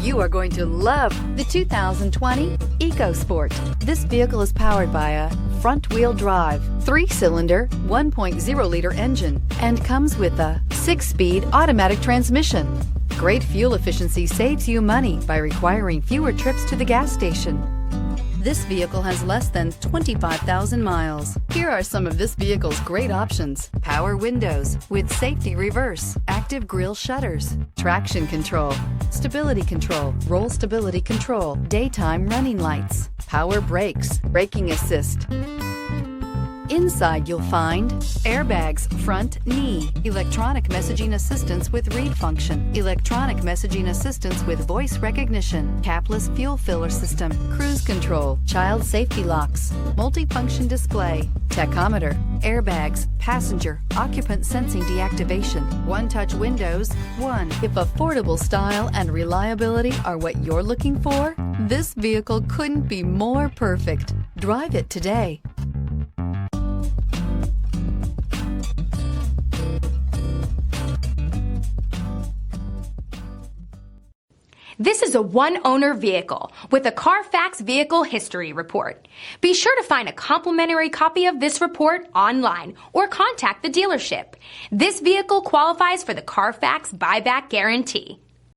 You are going to love the 2020 EcoSport. This vehicle is powered by a front-wheel drive, 3-cylinder, 1.0-liter engine, and comes with a 6-speed automatic transmission. Great fuel efficiency saves you money by requiring fewer trips to the gas station. This vehicle has less than 25,000 miles. Here are some of this vehicle's great options: power windows with safety reverse, active grille shutters, traction control, stability control, roll stability control, daytime running lights, power brakes, braking assist. Inside you'll find airbags, front knee, electronic messaging assistance with read function, electronic messaging assistance with voice recognition, capless fuel filler system, cruise control, child safety locks, multifunction display, tachometer, airbags, passenger, occupant sensing deactivation, one-touch windows, If affordable style and reliability are what you're looking for, this vehicle couldn't be more perfect. Drive it today. This is a one-owner vehicle with a Carfax Vehicle History Report. Be sure to find a complimentary copy of this report online or contact the dealership. This vehicle qualifies for the Carfax Buyback Guarantee.